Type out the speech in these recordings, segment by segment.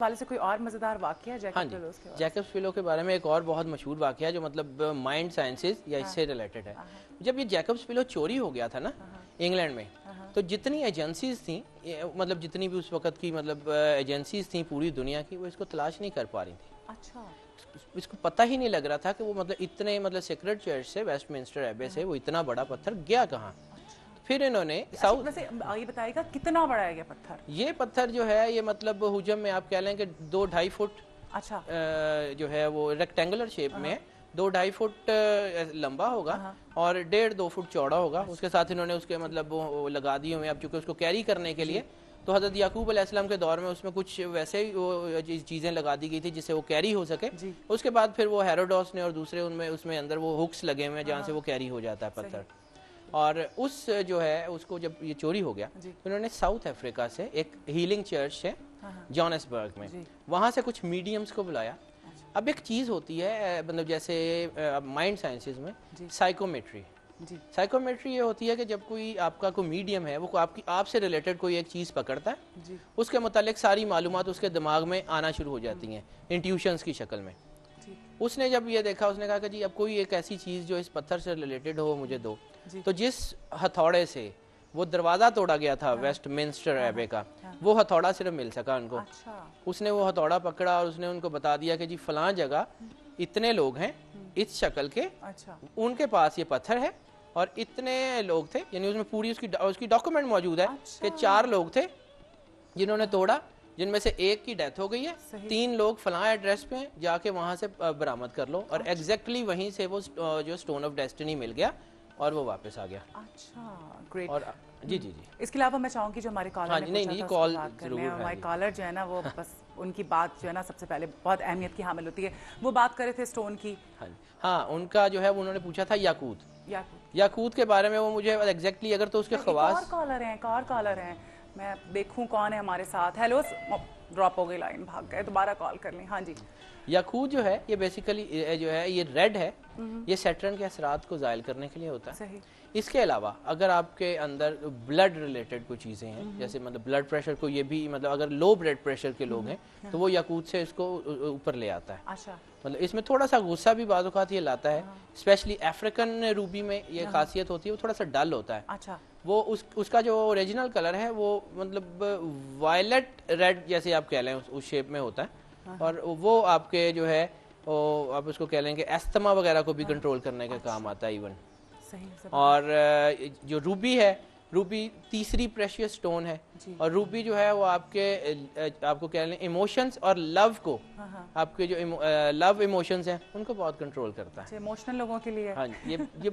حوالے سے کوئی اور مزیدار واقعہ ہاں جی، جیکب سپیلو کے بارے میں ایک اور بہت مشہور واقعہ ہے جو مطلب مائنڈ سائنسز یا اس سے ریلیٹڈ ہے. جب یہ جیکب سپیلو چوری ہو گیا تھا نا انگلینڈ میں، تو جتنی ایجنسیز تھیں، مطلب جتنی بھی اس وقت کی مطلب ایجنسیز تھیں پوری دنیا کی، وہ اس کو تلاش نہیں کر پا رہی تھیں. اچھا، اس کو پتہ ہی نہیں لگ رہا تھا کہ وہ مطلب اتنے مطلب سیکرٹ چرچ سے، ویسٹ منسٹر ایبے سے، وہ اتنا بڑا پتھر گیا کہاں. پھر انہوں نے یہ بتائے گا کتنا بڑا ہے یہ پتھر؟ یہ پتھر جو ہے یہ مطلب حجم میں آپ کہہ لیں کہ 2-2.5 فٹ اچھا جو ہے وہ ریکٹینگولر شیپ میں ہے، 2-2.5 فٹ لمبا ہوگا اور 1.5-2 فٹ چوڑا ہوگا. اس کے ساتھ انہوں نے اس کے مطلب لگا دیے ہوئے، اب چونکہ اس کو کیری کرنے کے لیے تو حضرت یعقوب علیہ السلام کے دور میں اس میں کچھ ویسے ہی چیزیں لگا دی گئی تھی جس سے وہ کیری ہو سکے. اس کے بعد پھر وہ ہیروڈوس نے اور دوسرے اس میں اندر وہ ہکس لگے ہوئے ہیں جہاں سے وہ کیری ہو جاتا ہے پتھر. اور اس جو ہے اس کو جب یہ چوری ہو گیا، انہوں نے ساؤتھ افریقہ سے ایک ہیلنگ چرچ ہے جونسبرگ میں، وہاں سے کچھ میڈیمز کو بلایا. اب ایک چیز ہوتی ہے مطلب جیسے مائنڈ سائنسز میں سائیکومیٹری. سائیکومیٹری یہ ہوتی ہے کہ جب کوئی آپ کا کوئی میڈیم ہے، وہ آپ سے ریلیٹڈ کوئی ایک چیز پکڑتا ہے، اس کے متعلق ساری معلومات اس کے دماغ میں آنا شروع ہو جاتی ہیں انٹیوشنز کی شکل میں. اس نے جب یہ دیکھا، اس نے کہا کہ جی اب کوئی ایک ایسی چیز جو اس پتھر سے ریلیٹڈ ہو مجھے دو. تو جس ہتھوڑے سے وہ دروازہ توڑا گیا تھا ویسٹ منسٹر ایبے کا، وہ ہتھوڑا صرف مل سکا ان کو. اس نے وہ ہتھوڑا پکڑا اور اس نے ان کو بتا دیا کہ جی فلاں جگہ اتنے لوگ ہیں اس شکل کے، ان کے پاس یہ پتھر ہے اور اتنے لوگ تھے. یعنی اس میں پوری اس کی ڈاکومنٹ موجود ہے کہ 4 لوگ تھے جنہوں نے توڑا، جن میں سے ایک کی ڈیتھ ہو گئی ہے، 3 لوگ فلاں ایڈریس پہ جا کے وہاں سے برآمد کر لو. اور ایگزیکٹلی وہیں سے وہ جو اسٹون آف ڈیسٹنی مل گیا اور وہ واپس آ گیا. اچھا، گریٹ. اور جی اس کے علاوہ میں چاہوں گی جو ہمارے کالر ہمارے کالر جو ہے نا وہ بس ان کی بات جو ہے نا سب سے پہلے بہت اہمیت کی حامل ہوتی ہے. وہ بات کر رہے تھے اسٹون کی. ہاں، ان کا جو ہے انہوں نے پوچھا تھا یاقوت کے بارے میں. وہ مجھے ایگزیکٹلی اگر تو اس کے خواص ایک اور کالر ہیں میں دیکھوں کون ہے ہمارے ساتھ. ہیلو، ڈراپ ہو گئی لائن، بھاگ گئے، دوبارہ کال کر لیں. ہاں جی. یاقوت جو ہے یہ بیسیکلی جو ہے یہ ریڈ ہے، یہ سیٹرن کے اثرات کو زائل کرنے کے لیے ہوتا ہے. صحیح. اس کے علاوہ اگر آپ کے اندر بلڈ ریلیٹڈ کوئی چیزیں ہیں، جیسے مطلب بلڈ پریشر کو، یہ بھی مطلب اگر لو بلڈ پریشر کے لوگ ہیں تو وہ یاقوت سے اس کو اوپر لے آتا ہے. اچھا. مطلب اس میں تھوڑا سا غصہ بھی بعض اوقات یہ لاتا ہے، اسپیشلی افریقن روبی میں یہ خاصیت ہوتی ہے، وہ تھوڑا سا ڈل ہوتا ہے. اچھا. وہ اس کا جو اوریجنل کلر ہے وہ مطلب وائلٹ ریڈ جیسے آپ کہہ لیں اس شیپ میں ہوتا ہے. اور وہ آپ کے جو ہے آپ اس کو کہہ لیں کہ ایستھما وغیرہ کو بھی کنٹرول کرنے کے کام آتا ہے ایون. اور جو روبی ہے، روبی تیسری پریشیس سٹون ہے. اور روبی جو ہے وہ آپ کو کہہ لیں ایموشنز اور لو کو، آپ کے جو لو ایموشنز ہیں ان کو بہت کنٹرول کرتا ہے. ایموشنل لوگوں کے لیے. ہاں، یہ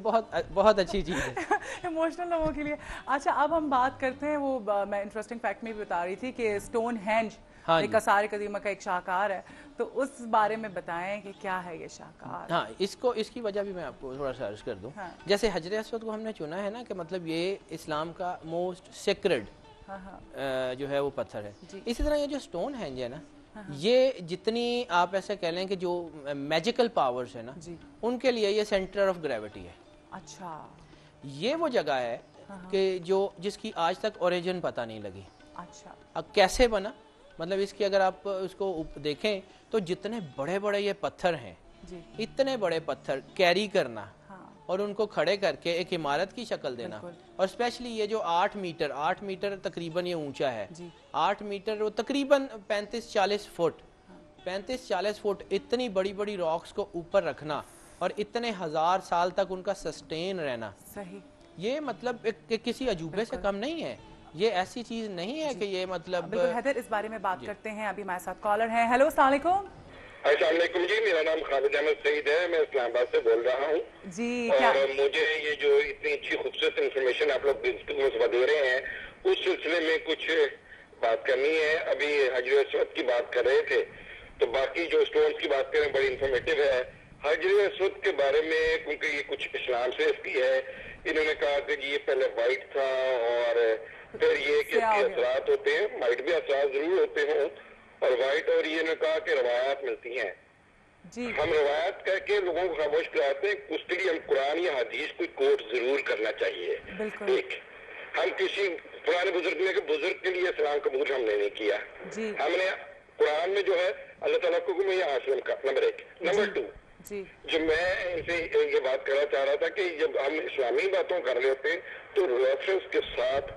بہت اچھی چیز ہے ایموشنل لوگوں کے لیے. اچھا، اب ہم بات کرتے ہیں، وہ میں انٹرسٹنگ فیکٹ میں بھی بتا رہی تھی کہ اسٹون ہینج ایک آثار قدیمہ کا ایک شاہکار ہے، تو اس بارے میں بتائیں کہ کیا ہے یہ شاہکار. ہاں، اس کی وجہ بھی میں آپ کو تھوڑا سا عرض کر دوں. جیسے حجر اسود کو ہم نے چنا ہے نا کہ مطلب یہ اسلام کا موسٹ سیکرڈ جو ہے وہ پتھر ہے. اسی طرح یہ جو اسٹون ہینج ہے نا، یہ جتنی آپ ایسے کہہ لیں کہ جو میجیکل پاورز ہیں نا ان کے لیے یہ سینٹر آف گریوٹی ہے. اچھا. یہ وہ جگہ ہے کہ جس کی آج تک اوریجن پتہ نہیں لگی. اچھا. اب کیسے بنا، مطلب اس کی اگر آپ اس کو دیکھیں تو جتنے بڑے بڑے یہ پتھر ہیں، اتنے بڑے پتھر کیری کرنا اور ان کو کھڑے کر کے ایک عمارت کی شکل دینا، اور اسپیشلی یہ جو 8 میٹر تقریباً یہ اونچا ہے، 8 میٹر وہ تقریباً 35-40 فٹ اتنی بڑی بڑی راکس کو اوپر رکھنا اور اتنے 1000 سال تک ان کا سسٹین رہنا. یہ مطلب کسی عجوبے سے کم نہیں ہے. یہ ایسی چیز نہیں ہے کہ یہ مطلب حیدر اس بارے میں بات کرتے ہیں. ابھی ہمارے ساتھ کالر ہیں. ہیلو، السلام علیکم. السلام علیکم جی، میرا نام خالد احمد سعید ہے، میں اسلام آباد سے بول رہا ہوں جی. اور مجھے یہ جو اتنی اچھی خوبصورت انفارمیشن آپ لوگ دے رہے ہیں اس سلسلے میں کچھ بات کرنی ہے. ابھی حجر اسود کی بات کر رہے تھے تو باقی جو اسٹونز کی بات کریں بڑی انفارمیٹیو ہے. حجر اسود کے بارے میں کیونکہ یہ کچھ اسلام سے اس کی ہے، انہوں نے کہا کہ یہ پہلے وائٹ تھا اور پھر یہ کہ اس کے اثرات ہوتے ہیں، وائٹ بھی اثرات ضرور ہوتے ہوں اور وائٹ، اور یہ نے کہا کہ روایات ملتی ہیں. ہم روایت کہہ کے لوگوں کو خاموش کراتے ہیں، اس کے لیے ہم قرآن یا حدیث کوئی کوٹ ضرور کرنا چاہیے. ایک ہم کسی پرانے بزرگ کے لیے سلام قبول ہم نے نہیں کیا، ہم نے قرآن میں جو ہے اللہ تعالیٰ کو حکم ہے آسلم کا، نمبر 1. نمبر 2 جو میں ان سے یہ بات کرنا چاہ رہا تھا کہ جب ہم اسلامی باتوں کر رہے ہوتے ہیں تو ریفرنس کے ساتھ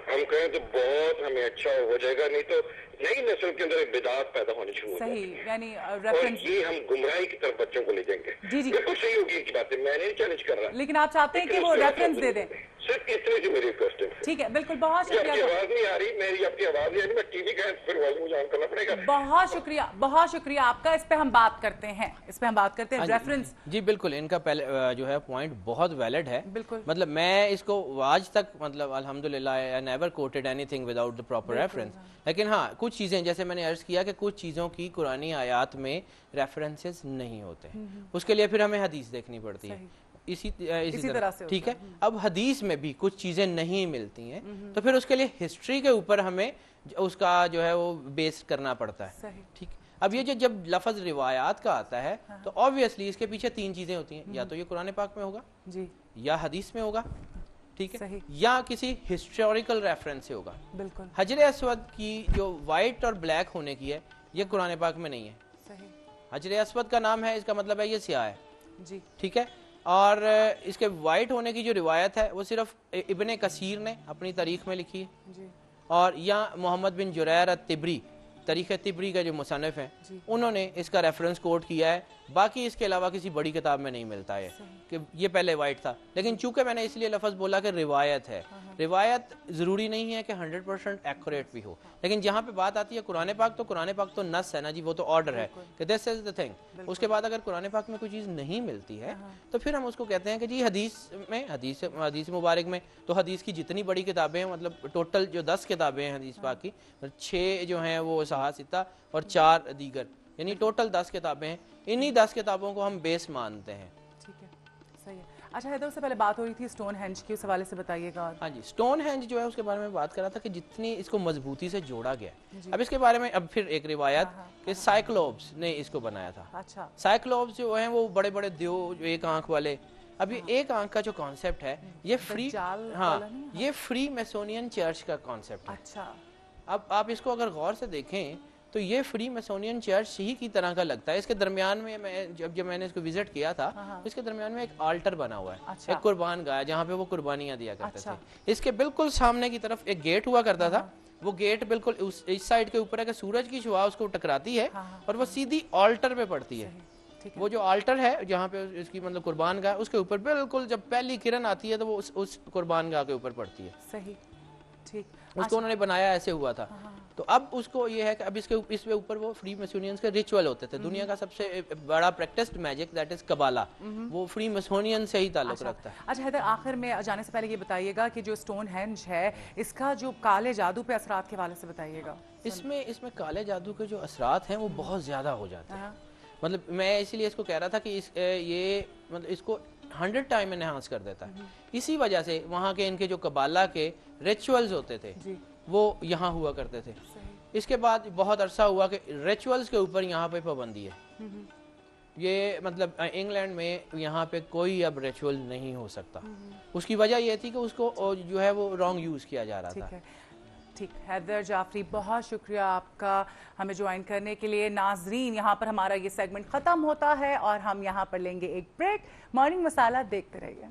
ہم کہیں تو بہت ہمیں اچھا ہو جائے گا، نہیں تو نئی نسل کے اندر بدعات پیدا ہونے شروع ہو جائیں گے، یعنی اور یہ ہم گمراہی کی طرف بچوں کو لے جائیں گے. بالکل صحیح ہوگی کی بات ہے، میں نہیں چیلنج کر رہا، لیکن آپ چاہتے ہیں کہ وہ ریفرنس دے دیں. صرف اتنے کی میری ریکویسٹ ہے. ٹھیک ہے، بالکل. بہت شکریہ. آپ کی آواز نہیں آ رہی، میری آپ کی آواز نہیں آ رہی، میں ٹی وی کا پھر والیوم مجھے آن کرنا پڑے گا. بہت شکریہ، بہت شکریہ آپ کا. اس پہ ہم بات کرتے ہیں، اس پہ ہم بات کرتے ہیں ریفرنس. جی بالکل، ان کا پہلے جو ہے پوائنٹ بہت ویلڈ ہے. بالکل. مطلب میں اس کو آج تک مطلب الحمدللہ I never quoted anything without the proper reference. لیکن ہاں کچھ چیزیں جیسے میں نے عرض کیا کہ کچھ چیزوں کی قرآنی آیات میں ریفرنسز نہیں ہوتے، اس کے لیے پھر ہمیں حدیث دیکھنی پڑتی ہے. اسی طرح سے ٹھیک ہے. اب حدیث میں بھی کچھ چیزیں نہیں ملتی ہیں تو پھر اس کے لیے ہسٹری کے اوپر ہمیں اس کا جو ہے وہ بیس کرنا پڑتا ہے. ٹھیک. اب یہ جب لفظ روایات کا آتا ہے تو obviously اس کے پیچھے 3 چیزیں ہوتی ہیں، یا تو یہ قرآن پاک میں ہوگا، یا حدیث میں ہوگا، ٹھیک ہے، یا کسی ہسٹوریکل ریفرنس سے ہوگا. بالکل. حجر اسود کی جو وائٹ اور بلیک ہونے کی ہے یہ قرآن پاک میں نہیں ہے. حجر اسود کا نام ہے، اس کا مطلب ہے یہ سیاہ ہے. ٹھیک ہے. اور اس کے وائٹ ہونے کی جو روایت ہے وہ صرف ابن کثیر نے اپنی تاریخ میں لکھی ہے، اور یا محمد بن جریر الطبری، تاریخ طبری کا جو مصنف ہیں انہوں نے اس کا ریفرنس کوٹ کیا ہے. باقی اس کے علاوہ کسی بڑی کتاب میں نہیں ملتا ہے کہ یہ پہلے وائٹ تھا. لیکن چونکہ میں نے اس لیے لفظ بولا کہ روایت ہے، روایت ضروری نہیں ہے کہ 100% ایکوریٹ بھی ہو، لیکن جہاں پہ بات آتی ہے قرآن پاک تو نص ہے نا جی، وہ تو آرڈر ہے کہ دس از دا تھنگ. اس کے بعد اگر قرآن پاک میں کوئی چیز نہیں ملتی ہے تو پھر ہم اس کو کہتے ہیں کہ جی حدیث مبارک میں تو حدیث کی جتنی بڑی کتابیں ہیں، مطلب ٹوٹل جو 10 کتابیں ہیں حدیث پاک کی، 6 جو ہیں وہ صحاح ستہ اور 4 دیگر، یعنی ٹوٹل 10 کتابیں ہیں. انہی 10 کتابوں کو ہم بیس مانتے ہیں. ٹھیک ہے، صحیح ہے. اچھا حیدر، سے پہلے بات ہو رہی تھی سٹون ہینج کی، اس حوالے سے بتائیے گا. ہاں جی، سٹون ہینج جو ہے اس کے بارے میں بات کر رہا تھا کہ جتنی اس کو مضبوطی سے جوڑا گیا. اب اس کے بارے میں اب پھر ایک روایت کہ سائیکلوپس نے اس کو بنایا تھا. اچھا. سائیکلوپس جو ہیں وہ بڑے بڑے دیو، جو ایک آنکھ والے. اب یہ ایک آنکھ کا جو کانسیپٹ ہے یہ فری میسونین چرچ کا کانسیپٹ ہے. اچھا. اب آپ اس کو اگر غور سے دیکھیں تو یہ فری میسونین چرچ ہی کی طرح کا لگتا ہے. اس کے درمیان میں جب میں نے اس کو وزٹ کیا تھا، اس کے درمیان میں ایک آلٹر بنا ہوا ہے، ایک قربان گاہ جہاں پہ وہ قربانیاں دیا کرتے تھے. اس کے بالکل سامنے کی طرف ایک گیٹ ہوا کرتا تھا. وہ گیٹ بالکل اس سائڈ کے اوپر ہے کہ سورج کی شعاع اس کو ٹکراتی ہے اور وہ سیدھی آلٹر پہ پڑتی ہے. وہ جو آلٹر ہے جہاں پہ اس کی مطلب قربان گاہ، اس کے اوپر بالکل جب پہلی کرن آتی ہے تو وہ اس قربان گاہ کے اوپر پڑتی ہے. صحیح. ٹھیک. اس کو انہوں نے بنایا ایسے ہوا تھا. تو اب اس کو یہ ہے کہ اب اس کے اوپر وہ فری میسونینز کے ریچول ہوتے تھے. دنیا کا سب سے بڑا پریکٹسڈ میجک دیٹ از قبالہ، وہ فری میسونین سے ہی تعلق رکھتا ہے. اچھا حیدر، آخر میں جانے سے پہلے یہ بتائیے گا کہ جو سٹون ہینج ہے اس کا جو کالے جادو پہ اثرات کے حوالے سے بتائیے گا. اس میں کالے جادو کے جو اثرات ہیں وہ بہت زیادہ ہو جاتے ہیں. مطلب میں اسی لیے اس کو کہہ رہا تھا کہ یہ مطلب اس کو 100 ٹائم انہانس کر دیتا ہے. اسی وجہ سے وہاں کے ان کے جو قبالہ کے ریچولز ہوتے تھے وہ یہاں ہوا کرتے تھے. اس کے بعد بہت عرصہ ہوا کہ ریچولز کے اوپر یہاں پہ پابندی ہے. یہ مطلب انگلینڈ میں یہاں پہ کوئی اب ریچول نہیں ہو سکتا. اس کی وجہ یہ تھی کہ اس کو جو ہے وہ رانگ یوز کیا جا رہا تھا. ٹھیک. حیدر جعفری، بہت شکریہ آپ کا ہمیں جوائن کرنے کے لیے. ناظرین، یہاں پر ہمارا یہ سیگمنٹ ختم ہوتا ہے اور ہم یہاں پر لیں گے ایک بریک. مارننگ مسالہ دیکھتے رہیے.